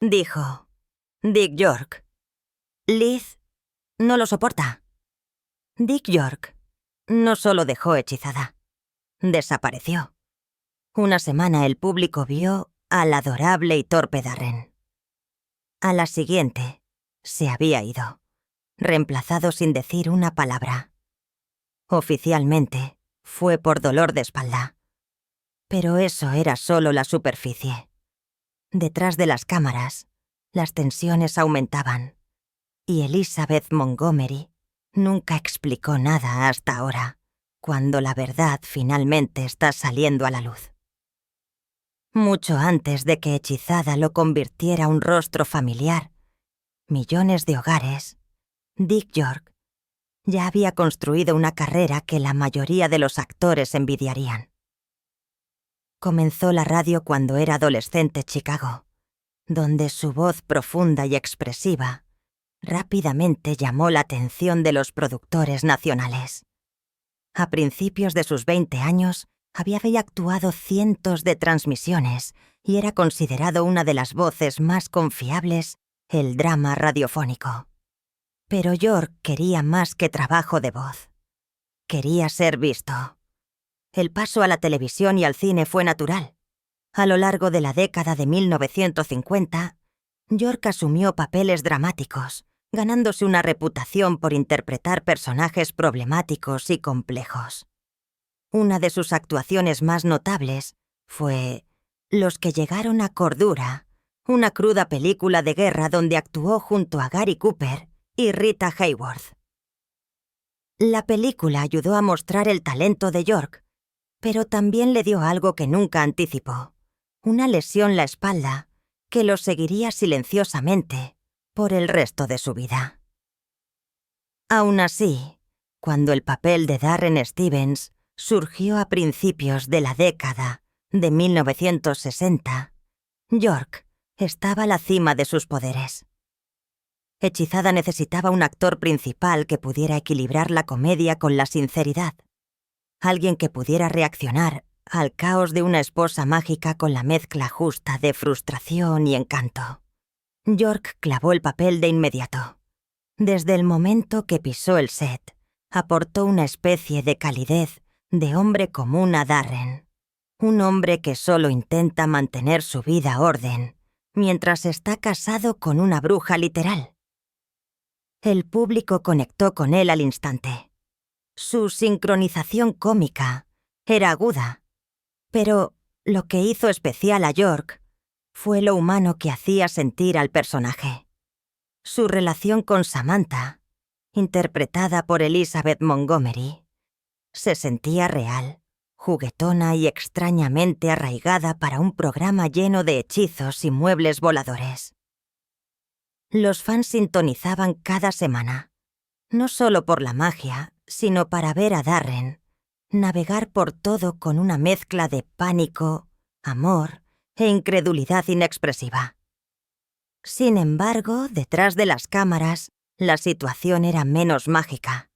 dijo Dick York. Liz no lo soporta. Dick York no solo dejó hechizada, desapareció. Una semana el público vio al adorable y torpe Darren. A la siguiente, se había ido, reemplazado sin decir una palabra. Oficialmente, fue por dolor de espalda. Pero eso era solo la superficie. Detrás de las cámaras, las tensiones aumentaban, y Elizabeth Montgomery nunca explicó nada hasta ahora, cuando la verdad finalmente está saliendo a la luz. Mucho antes de que Hechizada lo convirtiera un rostro familiar, millones de hogares, Dick York ya había construido una carrera que la mayoría de los actores envidiarían. Comenzó la radio cuando era adolescente en Chicago, donde su voz profunda y expresiva rápidamente llamó la atención de los productores nacionales. A principios de sus 20 años, había actuado cientos de transmisiones y era considerado una de las voces más confiables del drama radiofónico. Pero York quería más que trabajo de voz. Quería ser visto. El paso a la televisión y al cine fue natural. A lo largo de la década de 1950, York asumió papeles dramáticos, ganándose una reputación por interpretar personajes problemáticos y complejos. Una de sus actuaciones más notables fue Los que llegaron a Cordura, una cruda película de guerra donde actuó junto a Gary Cooper y Rita Hayworth. La película ayudó a mostrar el talento de York, pero también le dio algo que nunca anticipó, una lesión en la espalda que lo seguiría silenciosamente por el resto de su vida. Aún así, cuando el papel de Darren Stevens surgió a principios de la década de 1960, York estaba a la cima de sus poderes. Hechizada necesitaba un actor principal que pudiera equilibrar la comedia con la sinceridad, alguien que pudiera reaccionar al caos de una esposa mágica con la mezcla justa de frustración y encanto. York clavó el papel de inmediato. Desde el momento que pisó el set, aportó una especie de calidez de hombre común a Darren. Un hombre que solo intenta mantener su vida a orden, mientras está casado con una bruja literal. El público conectó con él al instante. Su sincronización cómica era aguda, pero lo que hizo especial a York fue lo humano que hacía sentir al personaje. Su relación con Samantha, interpretada por Elizabeth Montgomery, se sentía real, juguetona y extrañamente arraigada para un programa lleno de hechizos y muebles voladores. Los fans sintonizaban cada semana, no solo por la magia, sino para ver a Darren navegar por todo con una mezcla de pánico, amor e incredulidad inexpresiva. Sin embargo, detrás de las cámaras, la situación era menos mágica.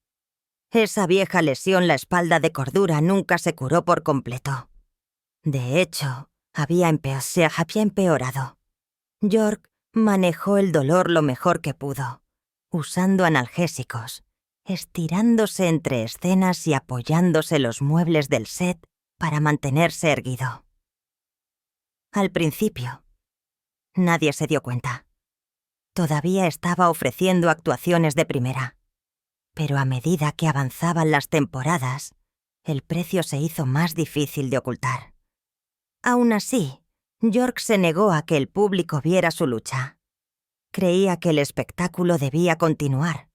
Esa vieja lesión en la espalda de Cordura nunca se curó por completo. De hecho, se había empeorado. York manejó el dolor lo mejor que pudo, usando analgésicos, estirándose entre escenas y apoyándose los muebles del set para mantenerse erguido. Al principio, nadie se dio cuenta. Todavía estaba ofreciendo actuaciones de primera. Pero a medida que avanzaban las temporadas, el precio se hizo más difícil de ocultar. Aún así, York se negó a que el público viera su lucha. Creía que el espectáculo debía continuar.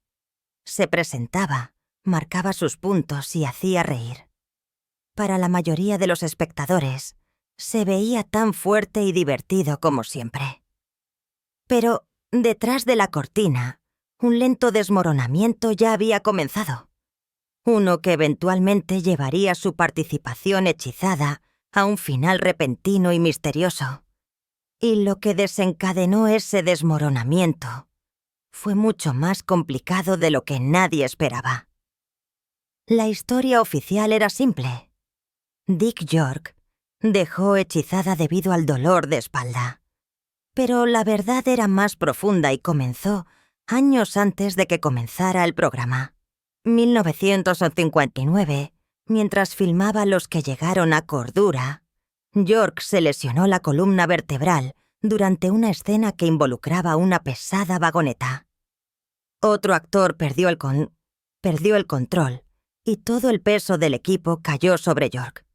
Se presentaba, marcaba sus puntos y hacía reír. Para la mayoría de los espectadores, se veía tan fuerte y divertido como siempre. Pero detrás de la cortina, un lento desmoronamiento ya había comenzado. Uno que eventualmente llevaría su participación hechizada a un final repentino y misterioso. Y lo que desencadenó ese desmoronamiento fue mucho más complicado de lo que nadie esperaba. La historia oficial era simple. Dick York dejó Hechizada debido al dolor de espalda. Pero la verdad era más profunda y comenzó años antes de que comenzara el programa. 1959, mientras filmaba Los que llegaron a Cordura, York se lesionó la columna vertebral durante una escena que involucraba una pesada vagoneta. Otro actor perdió el control y todo el peso del equipo cayó sobre York.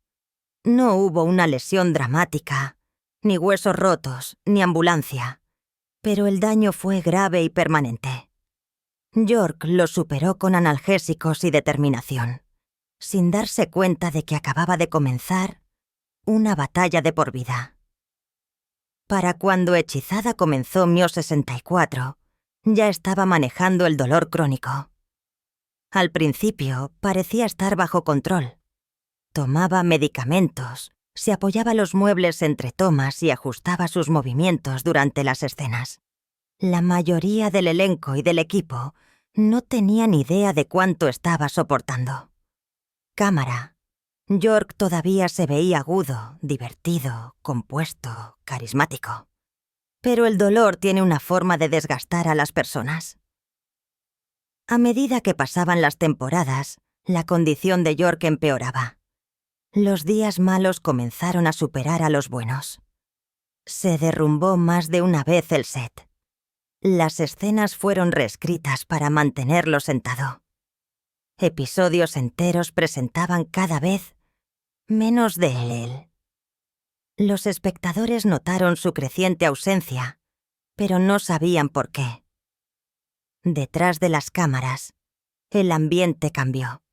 No hubo una lesión dramática, ni huesos rotos, ni ambulancia, pero el daño fue grave y permanente. York lo superó con analgésicos y determinación, sin darse cuenta de que acababa de comenzar una batalla de por vida. Para cuando Hechizada comenzó Mio 64, ya estaba manejando el dolor crónico. Al principio parecía estar bajo control. Tomaba medicamentos, se apoyaba los muebles entre tomas y ajustaba sus movimientos durante las escenas. La mayoría del elenco y del equipo no tenían idea de cuánto estaba soportando. Cámara. York todavía se veía agudo, divertido, compuesto, carismático. Pero el dolor tiene una forma de desgastar a las personas. A medida que pasaban las temporadas, la condición de York empeoraba. Los días malos comenzaron a superar a los buenos. Se derrumbó más de una vez el set. Las escenas fueron reescritas para mantenerlo sentado. Episodios enteros presentaban cada vez menos de él. Los espectadores notaron su creciente ausencia, pero no sabían por qué. Detrás de las cámaras, el ambiente cambió.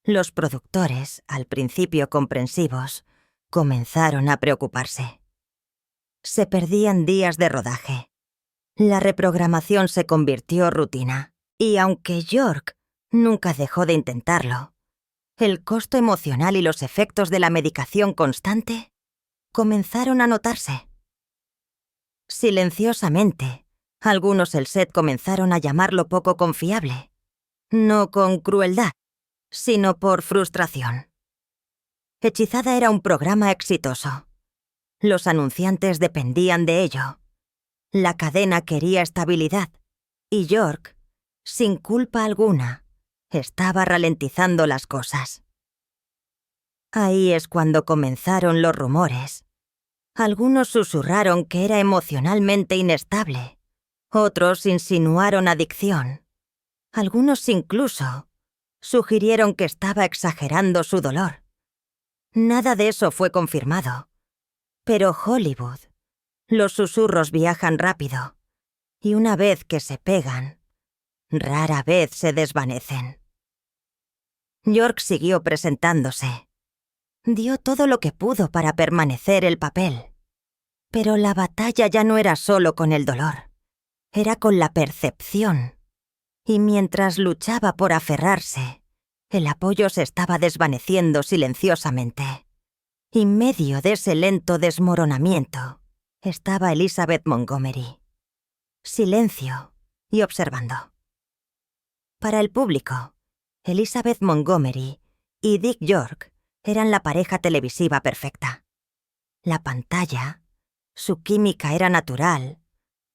Los productores, al principio comprensivos, comenzaron a preocuparse. Se perdían días de rodaje. La reprogramación se convirtió rutina, y aunque York nunca dejó de intentarlo, el costo emocional y los efectos de la medicación constante comenzaron a notarse. Silenciosamente, algunos del set comenzaron a llamarlo poco confiable, no con crueldad, sino por frustración. Hechizada era un programa exitoso. Los anunciantes dependían de ello. La cadena quería estabilidad, y York, sin culpa alguna, estaba ralentizando las cosas. Ahí es cuando comenzaron los rumores. Algunos susurraron que era emocionalmente inestable. Otros insinuaron adicción. Algunos incluso sugirieron que estaba exagerando su dolor. Nada de eso fue confirmado. Pero Hollywood, los susurros viajan rápido, y una vez que se pegan, rara vez se desvanecen. York siguió presentándose. Dio todo lo que pudo para permanecer el papel. Pero la batalla ya no era solo con el dolor, era con la percepción. Y mientras luchaba por aferrarse, el apoyo se estaba desvaneciendo silenciosamente. En medio de ese lento desmoronamiento estaba Elizabeth Montgomery. Silencio y observando. Para el público, Elizabeth Montgomery y Dick York eran la pareja televisiva perfecta. La pantalla, su química era natural,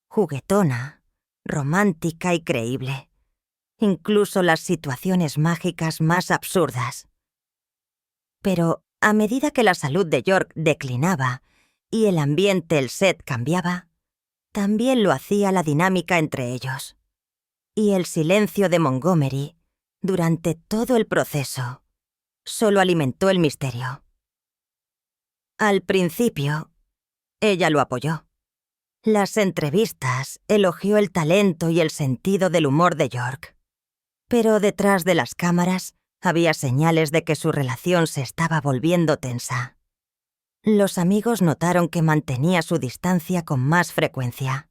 juguetona, romántica y creíble. Incluso las situaciones mágicas más absurdas. Pero a medida que la salud de York declinaba y el ambiente, el set cambiaba, también lo hacía la dinámica entre ellos. Y el silencio de Montgomery, durante todo el proceso, solo alimentó el misterio. Al principio, ella lo apoyó. Las entrevistas elogió el talento y el sentido del humor de York. Pero detrás de las cámaras había señales de que su relación se estaba volviendo tensa. Los amigos notaron que mantenía su distancia con más frecuencia.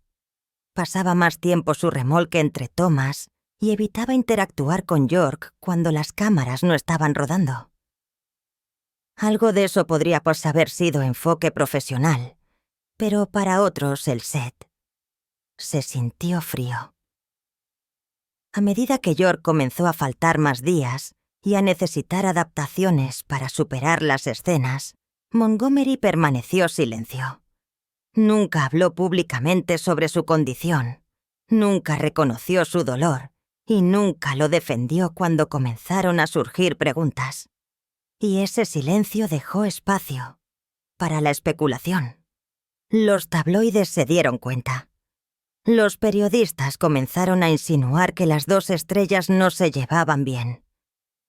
Pasaba más tiempo su remolque entre tomas y evitaba interactuar con York cuando las cámaras no estaban rodando. Algo de eso podría haber sido enfoque profesional, pero para otros el set se sintió frío. A medida que York comenzó a faltar más días y a necesitar adaptaciones para superar las escenas, Montgomery permaneció silencio. Nunca habló públicamente sobre su condición, nunca reconoció su dolor y nunca lo defendió cuando comenzaron a surgir preguntas. Y ese silencio dejó espacio para la especulación. Los tabloides se dieron cuenta. Los periodistas comenzaron a insinuar que las dos estrellas no se llevaban bien.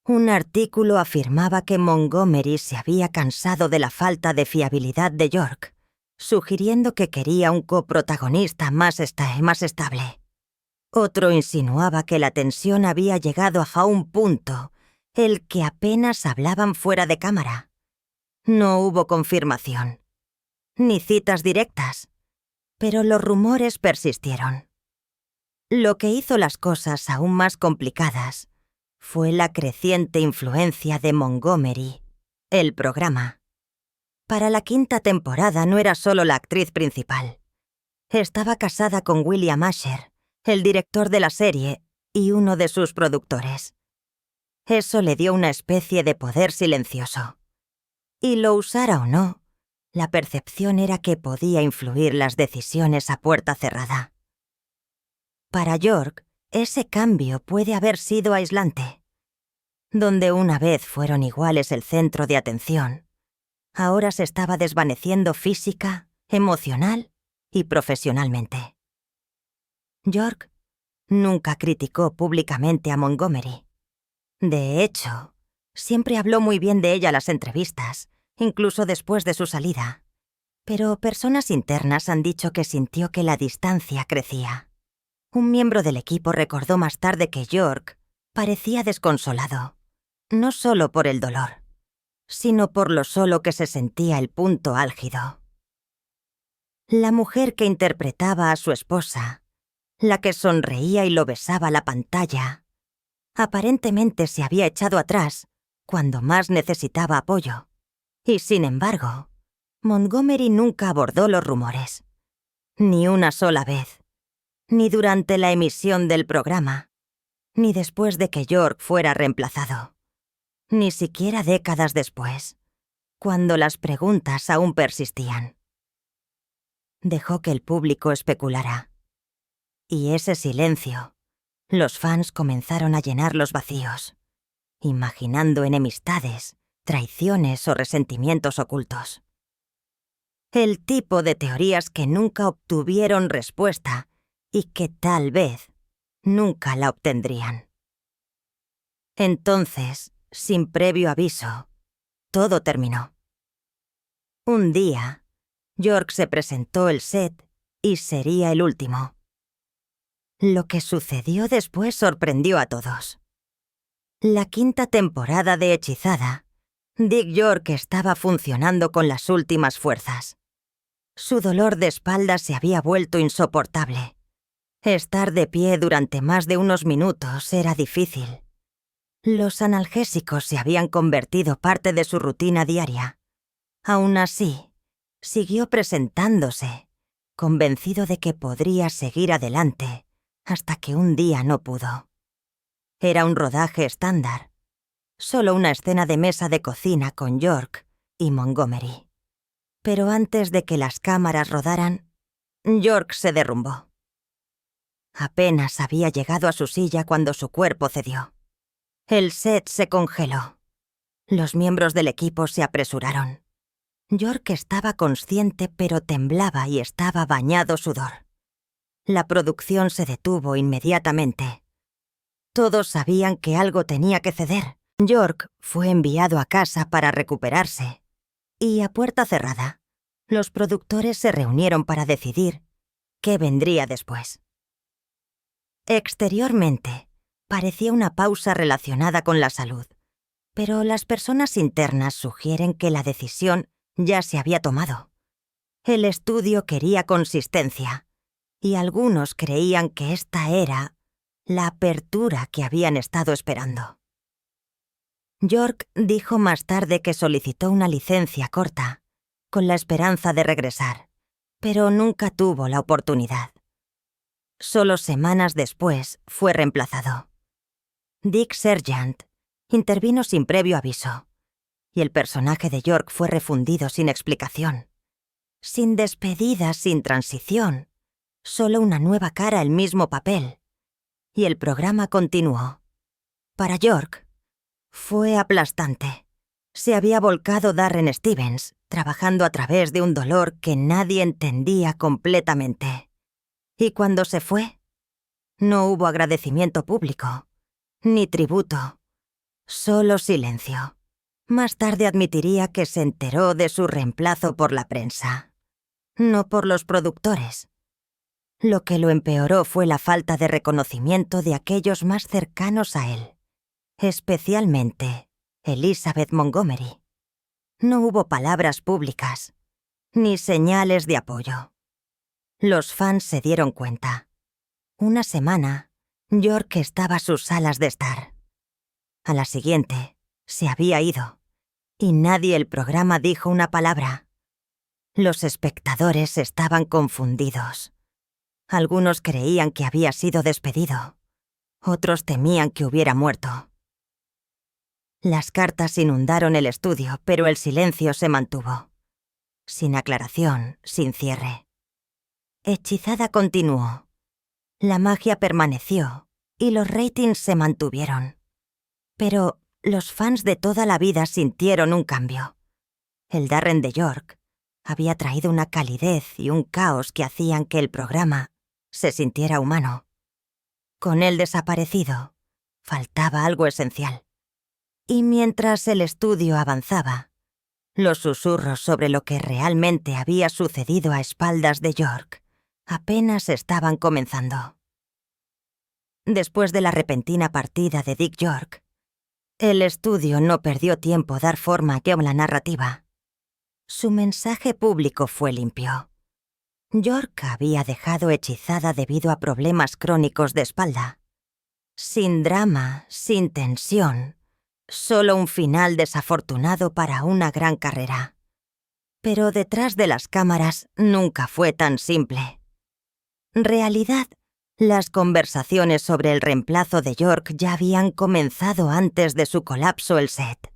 Un artículo afirmaba que Montgomery se había cansado de la falta de fiabilidad de York, sugiriendo que quería un coprotagonista más estable. Otro insinuaba que la tensión había llegado a un punto, el que apenas hablaban fuera de cámara. No hubo confirmación, ni citas directas, pero los rumores persistieron. Lo que hizo las cosas aún más complicadas fue la creciente influencia de Montgomery, el programa. Para la 5ª temporada no era solo la actriz principal. Estaba casada con William Asher, el director de la serie y uno de sus productores. Eso le dio una especie de poder silencioso. Y lo usara o no, la percepción era que podía influir las decisiones a puerta cerrada. Para York, ese cambio puede haber sido aislante. Donde una vez fueron iguales el centro de atención, ahora se estaba desvaneciendo física, emocional y profesionalmente. York nunca criticó públicamente a Montgomery. De hecho, siempre habló muy bien de ella en las entrevistas, incluso después de su salida. Pero personas internas han dicho que sintió que la distancia crecía. Un miembro del equipo recordó más tarde que York parecía desconsolado, no solo por el dolor, sino por lo solo que se sentía el punto álgido. La mujer que interpretaba a su esposa, la que sonreía y lo besaba la pantalla, aparentemente se había echado atrás cuando más necesitaba apoyo. Y sin embargo, Montgomery nunca abordó los rumores. Ni una sola vez. Ni durante la emisión del programa. Ni después de que York fuera reemplazado. Ni siquiera décadas después, cuando las preguntas aún persistían. Dejó que el público especulara. Y ese silencio, los fans comenzaron a llenar los vacíos, imaginando enemistades, traiciones o resentimientos ocultos. El tipo de teorías que nunca obtuvieron respuesta y que tal vez nunca la obtendrían. Entonces, sin previo aviso, todo terminó. Un día, York se presentó el set y sería el último. Lo que sucedió después sorprendió a todos. La 5ª temporada de Hechizada, Dick York estaba funcionando con las últimas fuerzas. Su dolor de espalda se había vuelto insoportable. Estar de pie durante más de unos minutos era difícil. Los analgésicos se habían convertido parte de su rutina diaria. Aún así, siguió presentándose, convencido de que podría seguir adelante hasta que un día no pudo. Era un rodaje estándar, solo una escena de mesa de cocina con York y Montgomery. Pero antes de que las cámaras rodaran, York se derrumbó. Apenas había llegado a su silla cuando su cuerpo cedió. El set se congeló. Los miembros del equipo se apresuraron. York estaba consciente pero temblaba y estaba bañado sudor. La producción se detuvo inmediatamente. Todos sabían que algo tenía que ceder. York fue enviado a casa para recuperarse. Y a puerta cerrada, los productores se reunieron para decidir qué vendría después. Exteriormente, parecía una pausa relacionada con la salud, pero las personas internas sugieren que la decisión ya se había tomado. El estudio quería consistencia, y algunos creían que esta era la apertura que habían estado esperando. York dijo más tarde que solicitó una licencia corta, con la esperanza de regresar, pero nunca tuvo la oportunidad. Solo semanas después fue reemplazado. Dick Sargent intervino sin previo aviso, y el personaje de York fue refundido sin explicación. Sin despedida, sin transición. Solo una nueva cara, el mismo papel. Y el programa continuó. Para York, fue aplastante. Se había volcado Darren Stevens, trabajando a través de un dolor que nadie entendía completamente. Y cuando se fue, no hubo agradecimiento público, ni tributo, solo silencio. Más tarde admitiría que se enteró de su reemplazo por la prensa, no por los productores. Lo que lo empeoró fue la falta de reconocimiento de aquellos más cercanos a él, especialmente Elizabeth Montgomery. No hubo palabras públicas, ni señales de apoyo. Los fans se dieron cuenta. Una semana, York estaba a sus salas de estar. A la siguiente, se había ido, y nadie del programa dijo una palabra. Los espectadores estaban confundidos. Algunos creían que había sido despedido. Otros temían que hubiera muerto. Las cartas inundaron el estudio, pero el silencio se mantuvo. Sin aclaración, sin cierre. Hechizada continuó. La magia permaneció, y los ratings se mantuvieron. Pero los fans de toda la vida sintieron un cambio. El Darren de York había traído una calidez y un caos que hacían que el programa se sintiera humano. Con él desaparecido, faltaba algo esencial. Y mientras el estudio avanzaba, los susurros sobre lo que realmente había sucedido a espaldas de York apenas estaban comenzando. Después de la repentina partida de Dick York, el estudio no perdió tiempo dar forma a la narrativa. Su mensaje público fue limpio. York había dejado Hechizada debido a problemas crónicos de espalda. Sin drama, sin tensión, solo un final desafortunado para una gran carrera. Pero detrás de las cámaras nunca fue tan simple. En realidad, las conversaciones sobre el reemplazo de York ya habían comenzado antes de su colapso el set.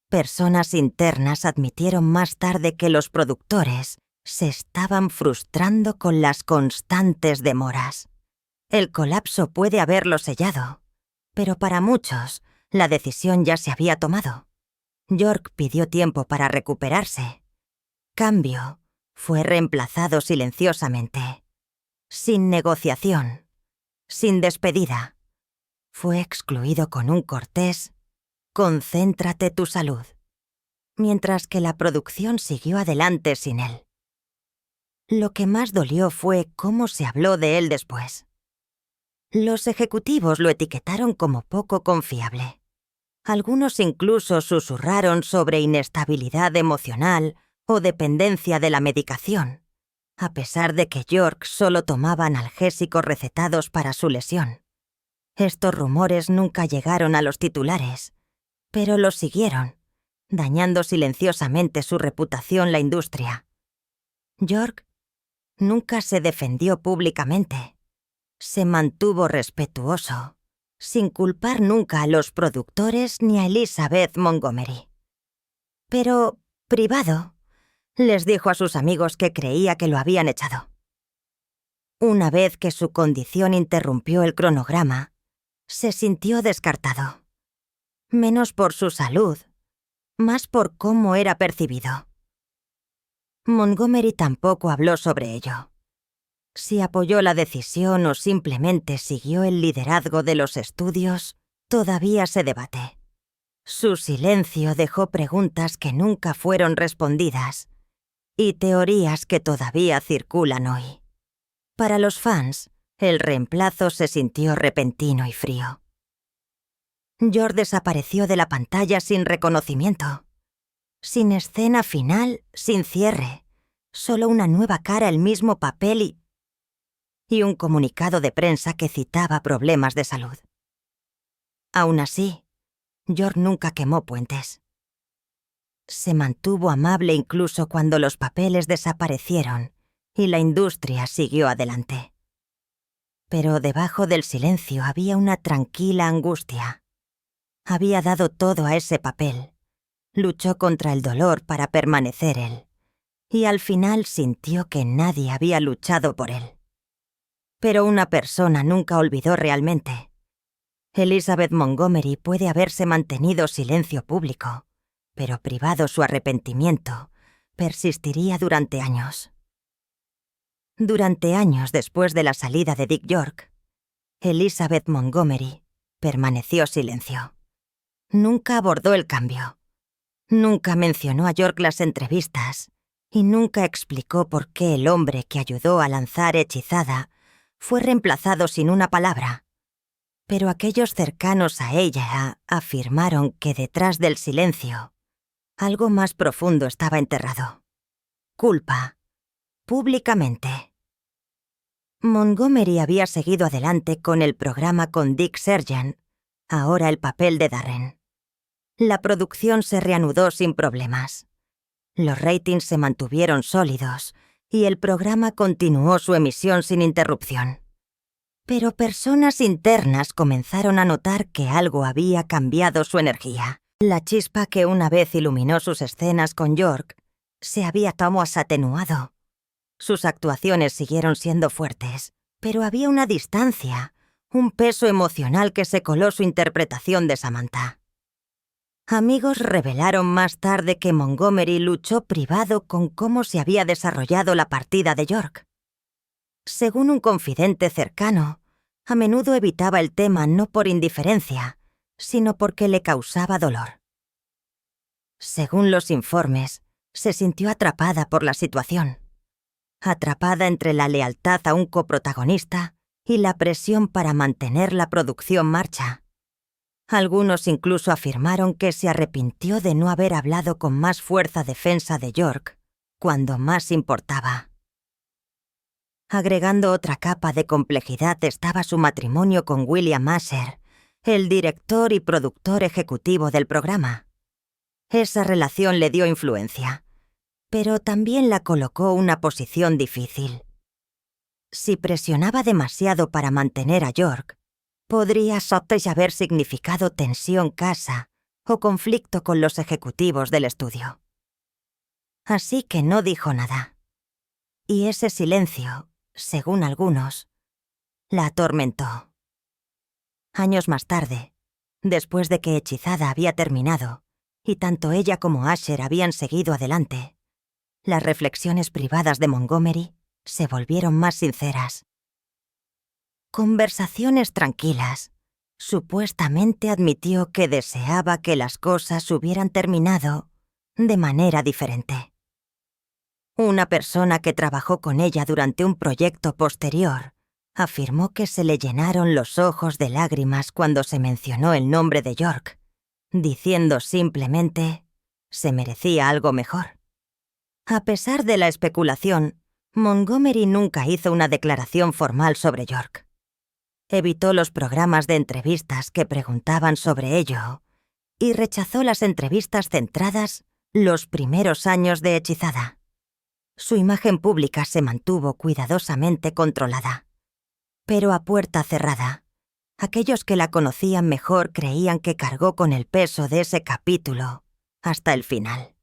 Personas internas admitieron más tarde que los productores se estaban frustrando con las constantes demoras. El colapso puede haberlo sellado, pero para muchos, la decisión ya se había tomado. York pidió tiempo para recuperarse. Cambio fue reemplazado silenciosamente, sin negociación, sin despedida. Fue excluido con un cortés «Concéntrate tu salud», mientras que la producción siguió adelante sin él. Lo que más dolió fue cómo se habló de él después. Los ejecutivos lo etiquetaron como poco confiable. Algunos incluso susurraron sobre inestabilidad emocional o dependencia de la medicación, a pesar de que York solo tomaba analgésicos recetados para su lesión. Estos rumores nunca llegaron a los titulares, pero los siguieron, dañando silenciosamente su reputación la industria. York nunca se defendió públicamente. Se mantuvo respetuoso, sin culpar nunca a los productores ni a Elizabeth Montgomery. Pero, privado, les dijo a sus amigos que creía que lo habían echado. Una vez que su condición interrumpió el cronograma, se sintió descartado. Menos por su salud, más por cómo era percibido. Montgomery tampoco habló sobre ello. Si apoyó la decisión o simplemente siguió el liderazgo de los estudios, todavía se debate. Su silencio dejó preguntas que nunca fueron respondidas y teorías que todavía circulan hoy. Para los fans, el reemplazo se sintió repentino y frío. York desapareció de la pantalla sin reconocimiento, sin escena final, sin cierre, solo una nueva cara, el mismo papel y un comunicado de prensa que citaba problemas de salud. Aún así, York nunca quemó puentes. Se mantuvo amable incluso cuando los papeles desaparecieron y la industria siguió adelante. Pero debajo del silencio había una tranquila angustia. Había dado todo a ese papel. Luchó contra el dolor para permanecer él. y al final sintió que nadie había luchado por él. Pero una persona nunca olvidó realmente. Elizabeth Montgomery puede haberse mantenido silencio público, pero privado su arrepentimiento, persistiría durante años. Durante años después de la salida de Dick York, Elizabeth Montgomery permaneció silencio. Nunca abordó el cambio. Nunca mencionó a York las entrevistas y nunca explicó por qué el hombre que ayudó a lanzar Hechizada fue reemplazado sin una palabra. Pero aquellos cercanos a ella afirmaron que detrás del silencio algo más profundo estaba enterrado. Culpa. Públicamente. Montgomery había seguido adelante con el programa con Dick Sargent, ahora el papel de Darren. La producción se reanudó sin problemas. Los ratings se mantuvieron sólidos y el programa continuó su emisión sin interrupción. Pero personas internas comenzaron a notar que algo había cambiado su energía. La chispa que una vez iluminó sus escenas con York se había atenuado. Sus actuaciones siguieron siendo fuertes, pero había una distancia, un peso emocional que se coló su interpretación de Samantha. Amigos revelaron más tarde que Montgomery luchó privado con cómo se había desarrollado la partida de York. Según un confidente cercano, a menudo evitaba el tema no por indiferencia, sino porque le causaba dolor. Según los informes, se sintió atrapada por la situación. Atrapada entre la lealtad a un coprotagonista y la presión para mantener la producción marcha. Algunos incluso afirmaron que se arrepintió de no haber hablado con más fuerza defensa de York, cuando más importaba. Agregando otra capa de complejidad estaba su matrimonio con William Asher, el director y productor ejecutivo del programa. Esa relación le dio influencia, pero también la colocó en una posición difícil. Si presionaba demasiado para mantener a York, podría haber significado tensión casa o conflicto con los ejecutivos del estudio. Así que no dijo nada. Y ese silencio, según algunos, la atormentó. Años más tarde, después de que Hechizada había terminado, y tanto ella como Asher habían seguido adelante, las reflexiones privadas de Montgomery se volvieron más sinceras. Conversaciones tranquilas. Supuestamente admitió que deseaba que las cosas hubieran terminado de manera diferente. Una persona que trabajó con ella durante un proyecto posterior afirmó que se le llenaron los ojos de lágrimas cuando se mencionó el nombre de York, diciendo simplemente se merecía algo mejor. A pesar de la especulación, Montgomery nunca hizo una declaración formal sobre York. Evitó los programas de entrevistas que preguntaban sobre ello y rechazó las entrevistas centradas los primeros años de Hechizada. Su imagen pública se mantuvo cuidadosamente controlada. Pero a puerta cerrada, aquellos que la conocían mejor creían que cargó con el peso de ese capítulo hasta el final.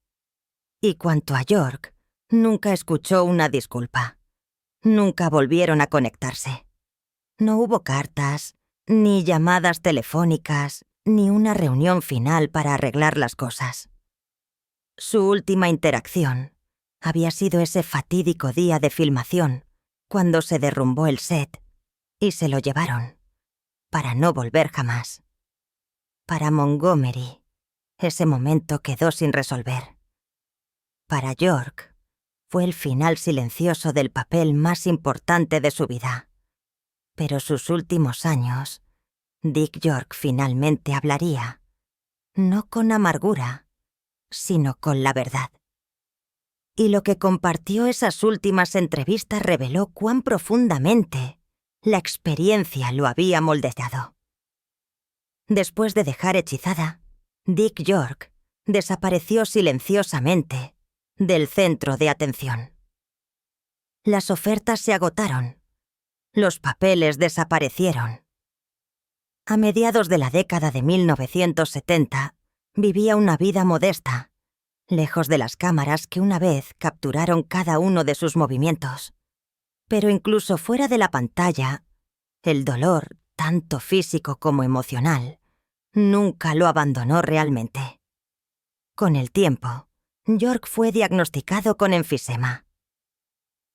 Y cuanto a York, nunca escuchó una disculpa. Nunca volvieron a conectarse. No hubo cartas, ni llamadas telefónicas, ni una reunión final para arreglar las cosas. Su última interacción había sido ese fatídico día de filmación, cuando se derrumbó el set y se lo llevaron, para no volver jamás. Para Montgomery, ese momento quedó sin resolver. Para York, fue el final silencioso del papel más importante de su vida. Pero sus últimos años, Dick York finalmente hablaría, no con amargura, sino con la verdad. Y lo que compartió esas últimas entrevistas reveló cuán profundamente la experiencia lo había moldeado. Después de dejar Hechizada, Dick York desapareció silenciosamente del centro de atención. Las ofertas se agotaron. Los papeles desaparecieron. A mediados de la década de 1970, vivía una vida modesta, lejos de las cámaras que una vez capturaron cada uno de sus movimientos. Pero incluso fuera de la pantalla, el dolor, tanto físico como emocional, nunca lo abandonó realmente. Con el tiempo, York fue diagnosticado con enfisema.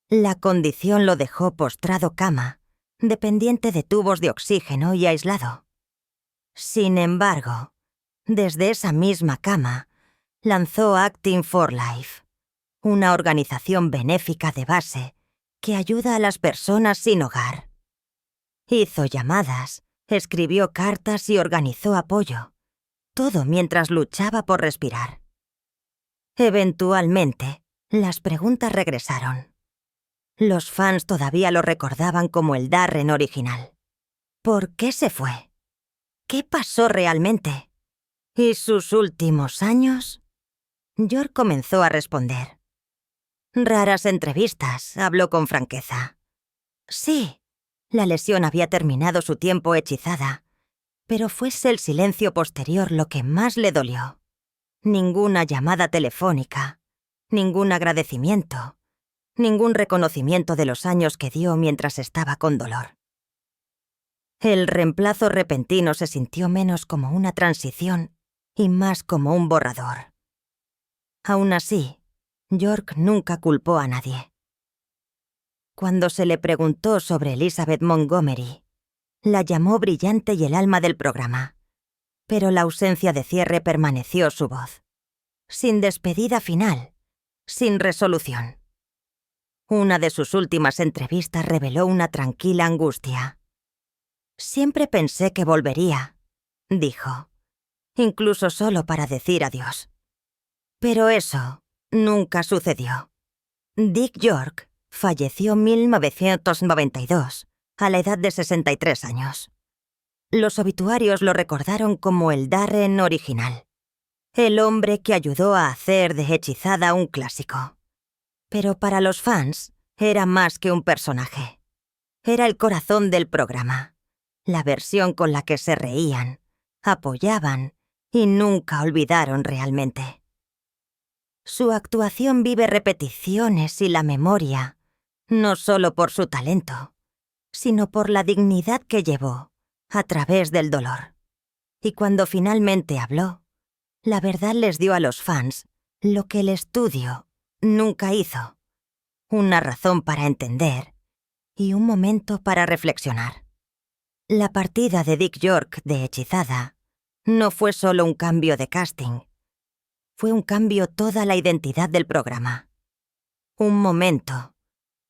La condición lo dejó postrado cama, dependiente de tubos de oxígeno y aislado. Sin embargo, desde esa misma cama, lanzó Acting for Life, una organización benéfica de base que ayuda a las personas sin hogar. Hizo llamadas, escribió cartas y organizó apoyo, todo mientras luchaba por respirar. Eventualmente, las preguntas regresaron. Los fans todavía lo recordaban como el Darren original. ¿Por qué se fue? ¿Qué pasó realmente? ¿Y sus últimos años? York comenzó a responder. Raras entrevistas, habló con franqueza. Sí, la lesión había terminado su tiempo hechizada, pero fuese el silencio posterior lo que más le dolió. Ninguna llamada telefónica, ningún agradecimiento, ningún reconocimiento de los años que dio mientras estaba con dolor. El reemplazo repentino se sintió menos como una transición y más como un borrador. Aún así, York nunca culpó a nadie. Cuando se le preguntó sobre Elizabeth Montgomery, la llamó brillante y el alma del programa, pero la ausencia de cierre permaneció su voz. Sin despedida final, sin resolución. Una de sus últimas entrevistas reveló una tranquila angustia. Siempre pensé que volvería, dijo, incluso solo para decir adiós. Pero eso nunca sucedió. Dick York falleció en 1992, a la edad de 63 años. Los obituarios lo recordaron como el Darren original, el hombre que ayudó a hacer de Hechizada un clásico. Pero para los fans era más que un personaje. Era el corazón del programa, la versión con la que se reían, apoyaban y nunca olvidaron realmente. Su actuación vive repeticiones y la memoria, no solo por su talento, sino por la dignidad que llevó a través del dolor. Y cuando finalmente habló, la verdad les dio a los fans lo que el estudio nunca hizo: una razón para entender y un momento para reflexionar. La partida de Dick York de Hechizada no fue solo un cambio de casting, fue un cambio toda la identidad del programa. Un momento.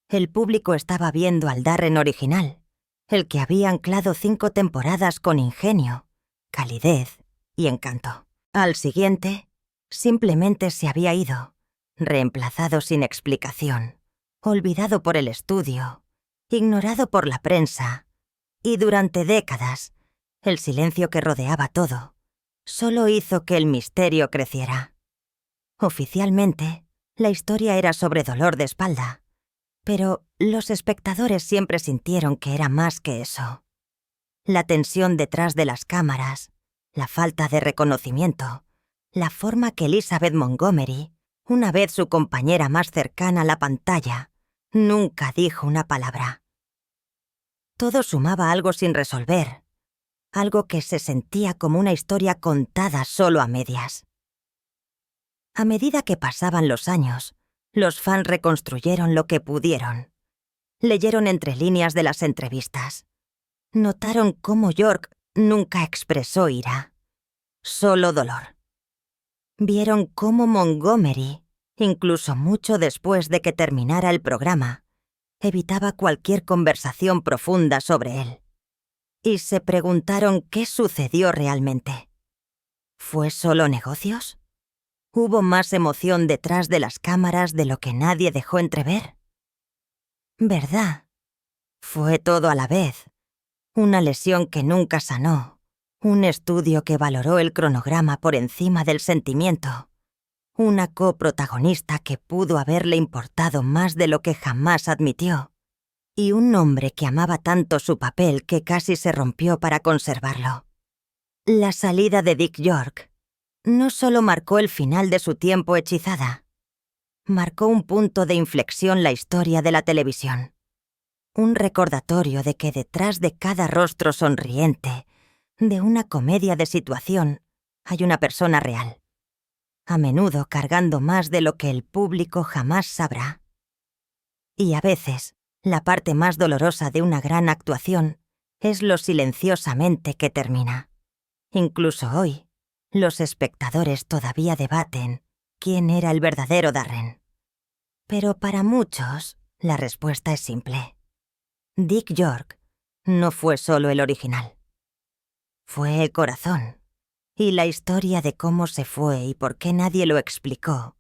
El público estaba viendo al Darren original, el que había anclado 5 temporadas con ingenio, calidez y encanto. Al siguiente, simplemente se había ido, reemplazado sin explicación, olvidado por el estudio, ignorado por la prensa, y durante décadas, el silencio que rodeaba todo solo hizo que el misterio creciera. Oficialmente, la historia era sobre dolor de espalda, pero los espectadores siempre sintieron que era más que eso. La tensión detrás de las cámaras, la falta de reconocimiento, la forma que Elizabeth Montgomery, una vez su compañera más cercana a la pantalla, nunca dijo una palabra. Todo sumaba algo sin resolver, algo que se sentía como una historia contada solo a medias. A medida que pasaban los años, los fans reconstruyeron lo que pudieron. Leyeron entre líneas de las entrevistas. Notaron cómo York nunca expresó ira, solo dolor. Vieron cómo Montgomery, incluso mucho después de que terminara el programa, evitaba cualquier conversación profunda sobre él. Y se preguntaron qué sucedió realmente. ¿Fue solo negocios? ¿Hubo más emoción detrás de las cámaras de lo que nadie dejó entrever? ¿Verdad? Fue todo a la vez. Una lesión que nunca sanó. Un estudio que valoró el cronograma por encima del sentimiento. Una coprotagonista que pudo haberle importado más de lo que jamás admitió. Y un hombre que amaba tanto su papel que casi se rompió para conservarlo. La salida de Dick York no solo marcó el final de su tiempo hechizada, marcó un punto de inflexión la historia de la televisión. Un recordatorio de que detrás de cada rostro sonriente, de una comedia de situación, hay una persona real, a menudo cargando más de lo que el público jamás sabrá. Y a veces, la parte más dolorosa de una gran actuación es lo silenciosamente que termina. Incluso hoy, los espectadores todavía debaten quién era el verdadero Darren. Pero para muchos, la respuesta es simple. Dick York no fue solo el original. Fue el corazón. Y la historia de cómo se fue y por qué nadie lo explicó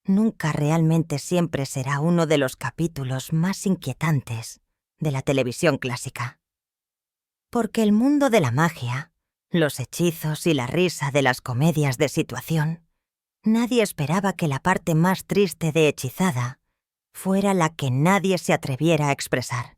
nunca realmente siempre será uno de los capítulos más inquietantes de la televisión clásica. Porque el mundo de la magia, los hechizos y la risa de las comedias de situación, nadie esperaba que la parte más triste de Hechizada fuera la que nadie se atreviera a expresar.